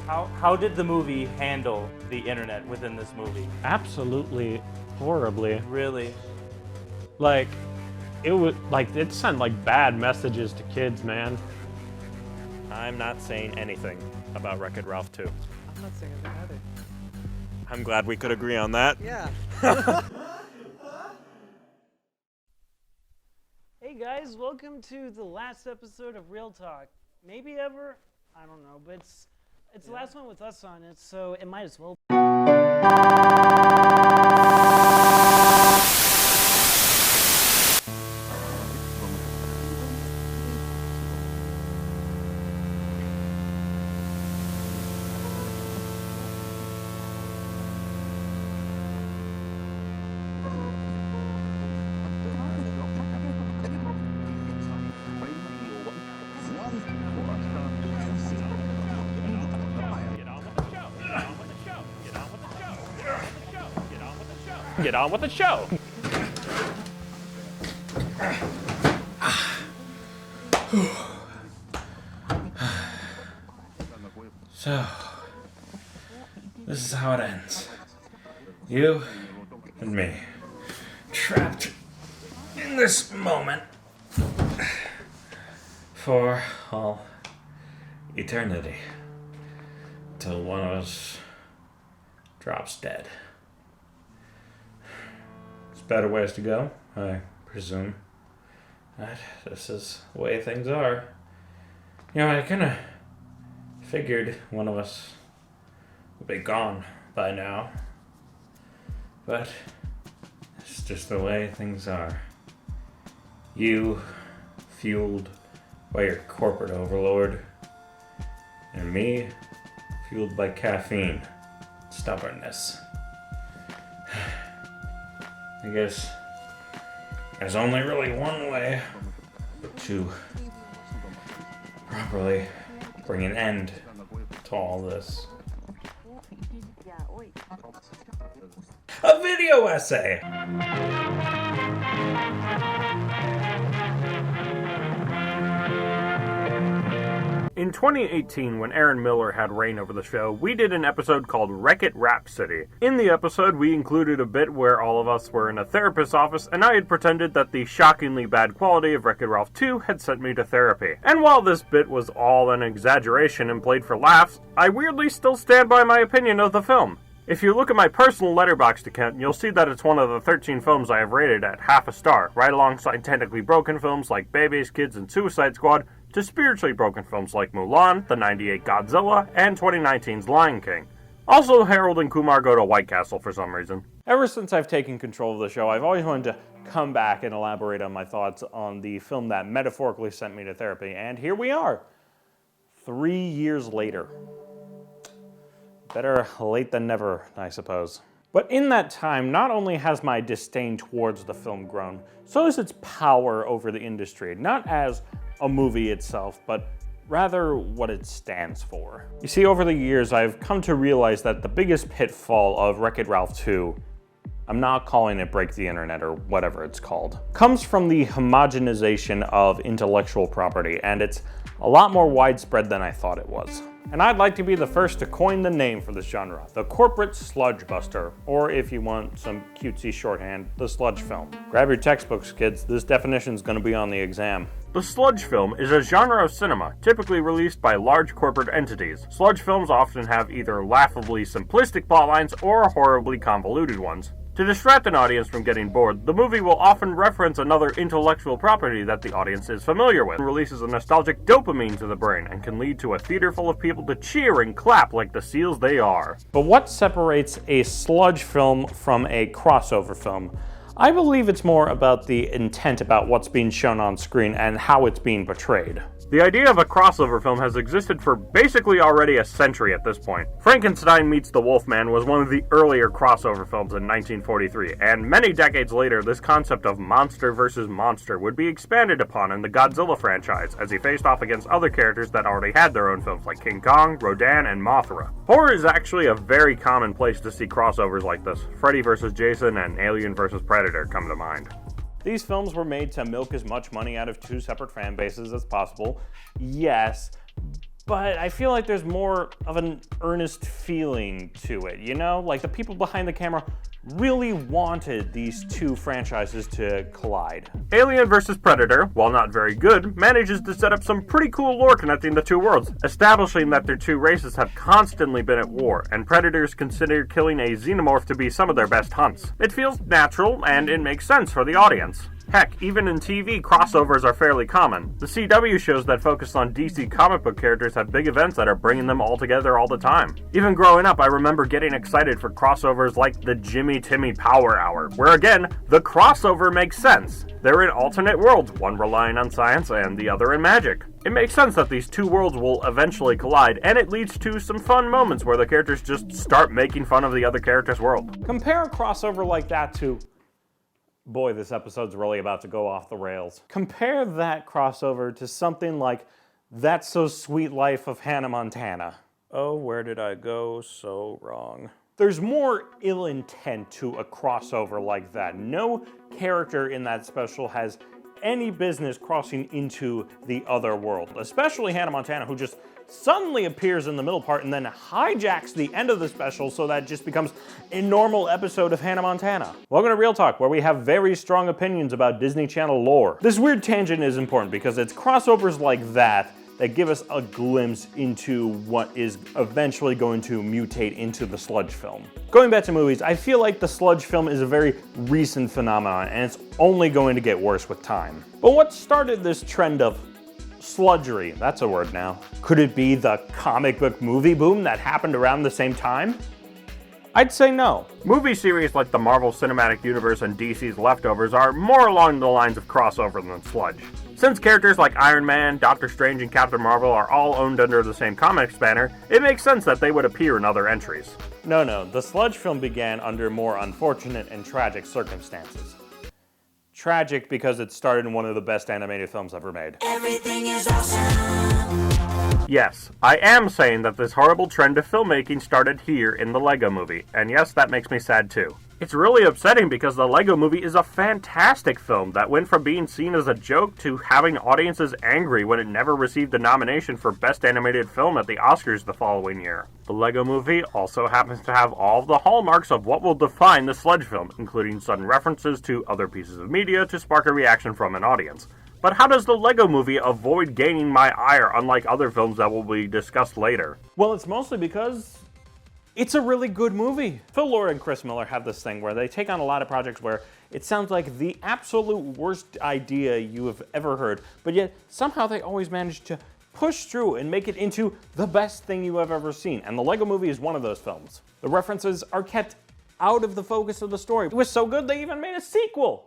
How did the movie handle the internet within this movie? Absolutely horribly. Really? Like, it sent like bad messages to kids, man. I'm not saying anything about Wreck-It Ralph 2. I'm not saying anything either. I'm glad we could agree on that. Yeah. Hey guys, welcome to the last episode of Real Talk. Maybe ever? I don't know, but it's the last one with us on it, so it might as well. Get on with the show. So, this is how it ends. You and me, trapped in this moment for all eternity, till one of us drops dead. There's better ways to go, I presume. But this is the way things are. You know, I kind of figured one of us would be gone by now. But it's just the way things are. You, fueled by your corporate overlord, and me, fueled by caffeine, stubbornness. I guess there's only really one way to properly bring an end to all this. A video essay! In 2018, when Aaron Miller had reign over the show, we did an episode called Wreck-It Rhapsody. In the episode, we included a bit where all of us were in a therapist's office, and I had pretended that the shockingly bad quality of Wreck-It Ralph 2 had sent me to therapy. And while this bit was all an exaggeration and played for laughs, I weirdly still stand by my opinion of the film. If you look at my personal Letterboxd account, you'll see that it's one of the 13 films I have rated at half a star, right alongside technically broken films like Babies, Kids, and Suicide Squad, to spiritually broken films like Mulan, the 98 Godzilla, and 2019's Lion King. Also, Harold and Kumar go to White Castle for some reason. Ever since I've taken control of the show, I've always wanted to come back and elaborate on my thoughts on the film that metaphorically sent me to therapy, and here we are, 3 years later. Better late than never, I suppose. But in that time, not only has my disdain towards the film grown, so has its power over the industry, not as a movie itself, but rather what it stands for. You see, over the years, I've come to realize that the biggest pitfall of Wreck-It Ralph 2, I'm not calling it Break the Internet or whatever it's called, comes from the homogenization of intellectual property, and it's a lot more widespread than I thought it was. And I'd like to be the first to coin the name for this genre, the corporate sludge buster, or if you want some cutesy shorthand, the sludge film. Grab your textbooks, kids, this definition's gonna be on the exam. The sludge film is a genre of cinema, typically released by large corporate entities. Sludge films often have either laughably simplistic plotlines or horribly convoluted ones. To distract an audience from getting bored, the movie will often reference another intellectual property that the audience is familiar with, releases a nostalgic dopamine to the brain, and can lead to a theater full of people to cheer and clap like the seals they are. But what separates a sludge film from a crossover film? I believe it's more about the intent about what's being shown on screen and how it's being portrayed. The idea of a crossover film has existed for basically already a century at this point. Frankenstein Meets the Wolfman was one of the earlier crossover films in 1943, and many decades later, this concept of monster versus monster would be expanded upon in the Godzilla franchise, as he faced off against other characters that already had their own films like King Kong, Rodan, and Mothra. Horror is actually a very common place to see crossovers like this. Freddy vs. Jason and Alien vs. Predator come to mind. These films were made to milk as much money out of two separate fan bases as possible, yes, but I feel like there's more of an earnest feeling to it, you know? Like the people behind the camera really wanted these two franchises to collide. Alien vs. Predator, while not very good, manages to set up some pretty cool lore connecting the two worlds, establishing that their two races have constantly been at war, and predators consider killing a xenomorph to be some of their best hunts. It feels natural, and it makes sense for the audience. Heck, even in TV, crossovers are fairly common. The CW shows that focus on DC comic book characters have big events that are bringing them all together all the time. Even growing up, I remember getting excited for crossovers like the Jimmy Timmy Power Hour, where again, the crossover makes sense. They're in alternate worlds, one relying on science and the other in magic. It makes sense that these two worlds will eventually collide, and it leads to some fun moments where the characters just start making fun of the other character's world. Compare a crossover like that to... Boy, this episode's really about to go off the rails. Compare that crossover to something like That's So Sweet Life of Hannah Montana. Oh, where did I go so wrong? There's more ill intent to a crossover like that. No character in that special has any business crossing into the other world, especially Hannah Montana, who just suddenly appears in the middle part and then hijacks the end of the special so that it just becomes a normal episode of Hannah Montana. Welcome to Real Talk, where we have very strong opinions about Disney Channel lore. This weird tangent is important because it's crossovers like that that give us a glimpse into what is eventually going to mutate into the Sludge film. Going back to movies, I feel like the Sludge film is a very recent phenomenon and it's only going to get worse with time. But what started this trend of sludgery? That's a word now. Could it be the comic book movie boom that happened around the same time? I'd say no. Movie series like the Marvel Cinematic Universe and DC's Leftovers are more along the lines of crossover than Sludge. Since characters like Iron Man, Doctor Strange, and Captain Marvel are all owned under the same comics banner, it makes sense that they would appear in other entries. No, the Sludge film began under more unfortunate and tragic circumstances. Tragic because it started in one of the best animated films ever made. Everything is awesome. Yes, I am saying that this horrible trend of filmmaking started here in the Lego Movie, and yes, that makes me sad too. It's really upsetting because the Lego Movie is a fantastic film that went from being seen as a joke to having audiences angry when it never received a nomination for Best Animated Film at the Oscars the following year. The Lego Movie also happens to have all of the hallmarks of what will define the Sludge film, including sudden references to other pieces of media to spark a reaction from an audience. But how does the Lego Movie avoid gaining my ire unlike other films that will be discussed later? Well, it's mostly because it's a really good movie. Phil Lord and Chris Miller have this thing where they take on a lot of projects where it sounds like the absolute worst idea you have ever heard, but yet somehow they always manage to push through and make it into the best thing you have ever seen. And the Lego Movie is one of those films. The references are kept out of the focus of the story. It was so good they even made a sequel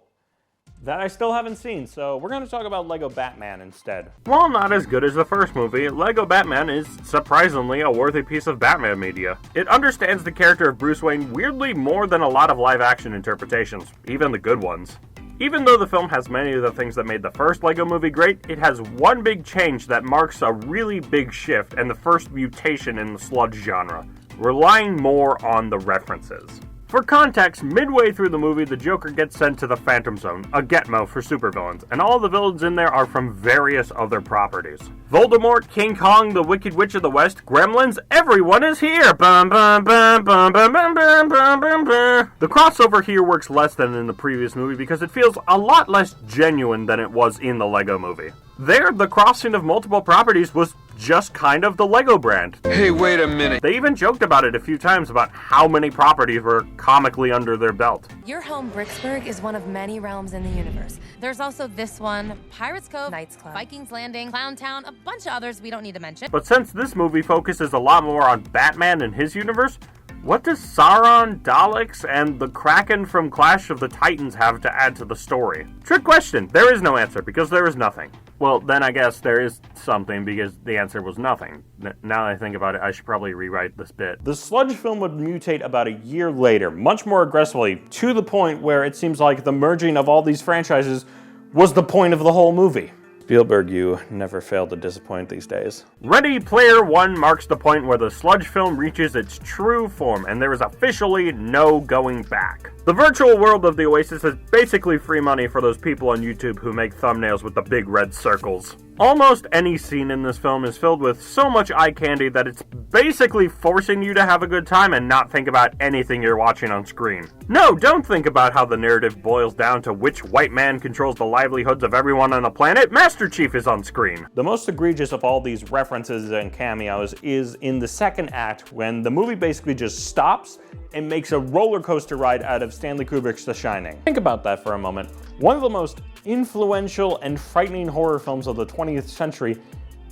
that I still haven't seen, so we're going to talk about Lego Batman instead. While not as good as the first movie, Lego Batman is surprisingly a worthy piece of Batman media. It understands the character of Bruce Wayne weirdly more than a lot of live-action interpretations, even the good ones. Even though the film has many of the things that made the first Lego Movie great, it has one big change that marks a really big shift and the first mutation in the sludge genre, relying more on the references. For context, midway through the movie, the Joker gets sent to the Phantom Zone, a Gitmo for supervillains, and all the villains in there are from various other properties. Voldemort, King Kong, the Wicked Witch of the West, Gremlins, everyone is here! Bum, bum, bum, bum, bum, bum, bum, bum, bum, bum. The crossover here works less than in the previous movie because it feels a lot less genuine than it was in the Lego Movie. There, the crossing of multiple properties was just kind of the Lego brand. Hey, wait a minute. They even joked about it a few times about how many properties were comically under their belt. Your home, Bricksburg, is one of many realms in the universe. There's also this one, Pirates Cove, Knights Club, Vikings Landing, Clown Town, a bunch of others we don't need to mention. But since this movie focuses a lot more on Batman and his universe, what does Sauron, Daleks, and the Kraken from Clash of the Titans have to add to the story? Trick question. There is no answer, because there is nothing. Well, then I guess there is something, because the answer was nothing. Now that I think about it, I should probably rewrite this bit. The Sludge film would mutate about a year later, much more aggressively, to the point where it seems like the merging of all these franchises was the point of the whole movie. Spielberg, you never fail to disappoint these days. Ready Player One marks the point where the Sludge film reaches its true form, and there is officially no going back. The virtual world of the Oasis is basically free money for those people on YouTube who make thumbnails with the big red circles. Almost any scene in this film is filled with so much eye candy that it's basically forcing you to have a good time and not think about anything you're watching on screen. No, don't think about how the narrative boils down to which white man controls the livelihoods of everyone on the planet. Master Chief is on screen. The most egregious of all these references and cameos is in the second act, when the movie basically just stops and makes a roller coaster ride out of Stanley Kubrick's The Shining. Think about that for a moment. One of the most influential and frightening horror films of the 20th century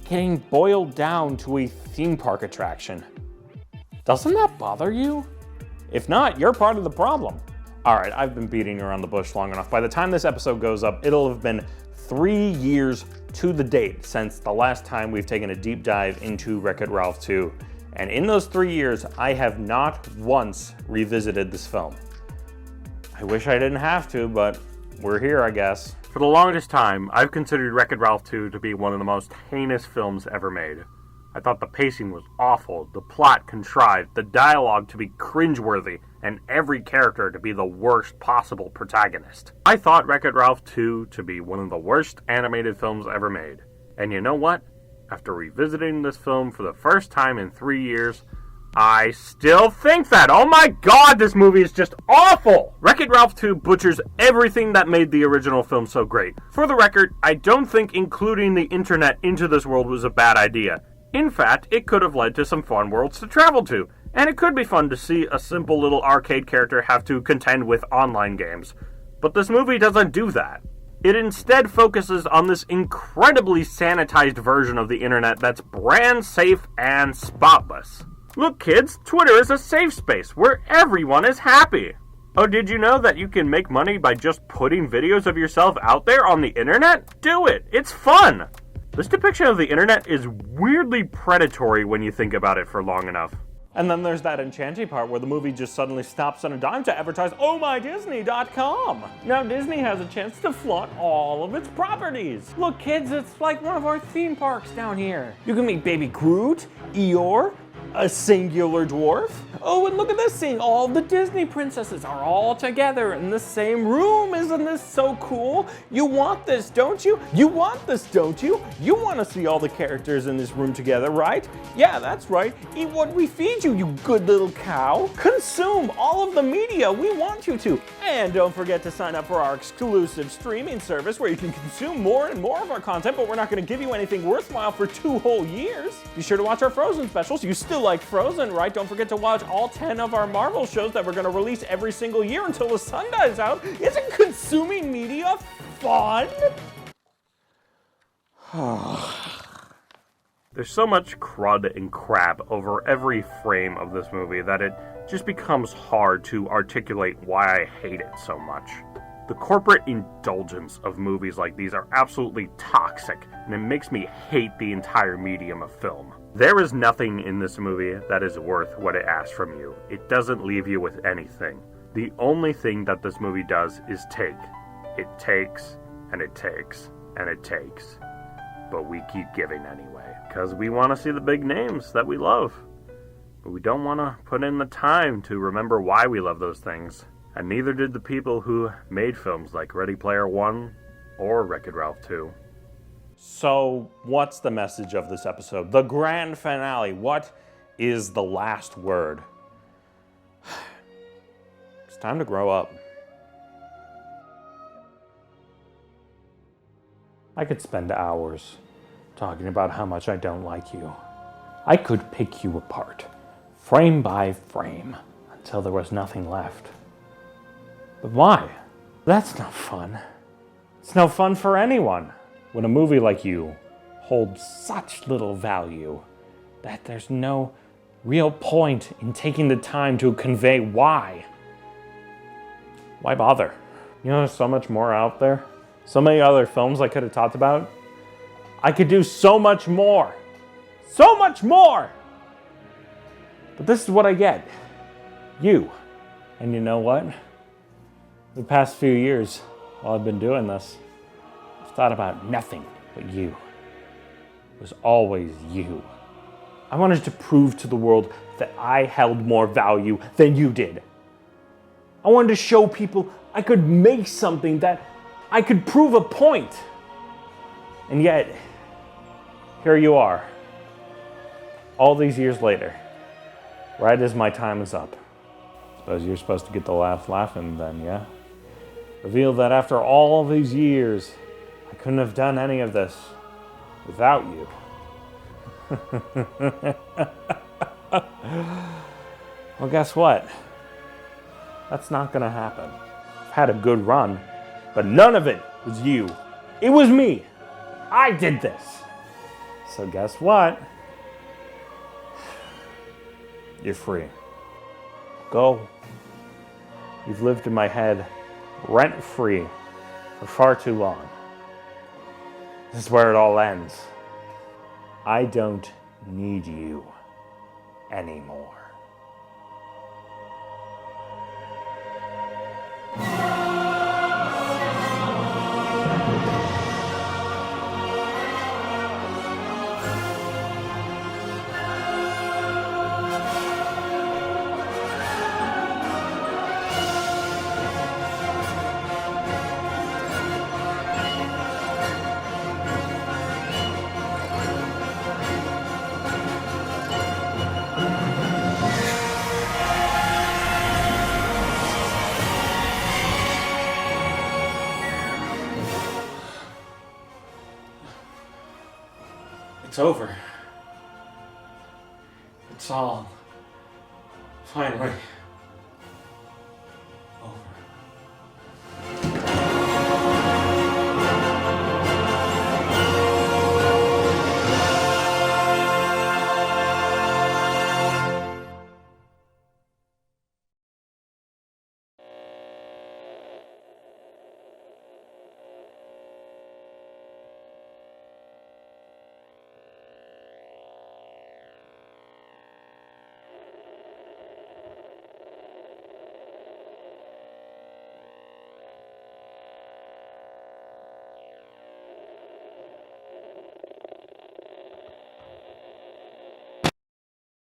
getting boiled down to a theme park attraction. Doesn't that bother you? If not, you're part of the problem. Alright, I've been beating around the bush long enough. By the time this episode goes up, it'll have been 3 years to the date since the last time we've taken a deep dive into Wreck-It Ralph 2. And in those 3 years, I have not once revisited this film. I wish I didn't have to, but we're here, I guess. For the longest time, I've considered Wreck-It Ralph 2 to be one of the most heinous films ever made. I thought the pacing was awful, the plot contrived, the dialogue to be cringeworthy, and every character to be the worst possible protagonist. I thought Wreck-It Ralph 2 to be one of the worst animated films ever made. And you know what? After revisiting this film for the first time in 3 years, I still think that. Oh my god, this movie is just awful! Wreck-It Ralph 2 butchers everything that made the original film so great. For the record, I don't think including the internet into this world was a bad idea. In fact, it could have led to some fun worlds to travel to, and it could be fun to see a simple little arcade character have to contend with online games. But this movie doesn't do that. It instead focuses on this incredibly sanitized version of the internet that's brand safe and spotless. Look kids, Twitter is a safe space where everyone is happy. Oh, did you know that you can make money by just putting videos of yourself out there on the internet? Do it! It's fun! This depiction of the internet is weirdly predatory when you think about it for long enough. And then there's that enchanting part where the movie just suddenly stops on a dime to advertise ohmydisney.com. Now Disney has a chance to flaunt all of its properties. Look kids, it's like one of our theme parks down here. You can meet Baby Groot, Eeyore, a singular dwarf. Oh, and look at this scene. All the Disney princesses are all together in the same room. Isn't this so cool? You want this, don't you? You want this, don't you? You want to see all the characters in this room together, right? Yeah, that's right. Eat what we feed you, you good little cow. Consume all of the media we want you to. And don't forget to sign up for our exclusive streaming service where you can consume more and more of our content, but we're not going to give you anything worthwhile for 2 whole years. Be sure to watch our Frozen specials. You still like Frozen, right? Don't forget to watch all 10 of our Marvel shows that we're going to release every single year until the sun dies out. Isn't consuming media fun? There's so much crud and crap over every frame of this movie that it just becomes hard to articulate why I hate it so much. The corporate indulgence of movies like these are absolutely toxic, and it makes me hate the entire medium of film. There is nothing in this movie that is worth what it asks from you. It doesn't leave you with anything. The only thing that this movie does is take. It takes, and it takes, and it takes. But we keep giving anyway, because we want to see the big names that we love. But we don't want to put in the time to remember why we love those things. And neither did the people who made films like Ready Player One or Wreck-It Ralph 2. So, what's the message of this episode? The grand finale. What is the last word? It's time to grow up. I could spend hours talking about how much I don't like you. I could pick you apart, frame by frame, until there was nothing left. But why? That's no fun. It's no fun for anyone. When a movie like you holds such little value that there's no real point in taking the time to convey why. Why bother? You know, there's so much more out there. So many other films I could have talked about. I could do so much more. So much more! But this is what I get. You. And you know what? The past few years, while I've been doing this, I've thought about nothing But you. It was always you. I wanted to prove to the world that I held more value than you did. I wanted to show people I could make something, that I could prove a point. And yet, here you are, all these years later, right as my time is up. Suppose you're supposed to get the last laugh in then, yeah? Reveal that after all these years, I couldn't have done any of this without you. Well, guess what? That's not gonna happen. I've had a good run, but none of it was you. It was me. I did this. So guess what? You're free. Go. You've lived in my head rent-free for far too long. This is where it all ends. I don't need you anymore. It's over. It's all finally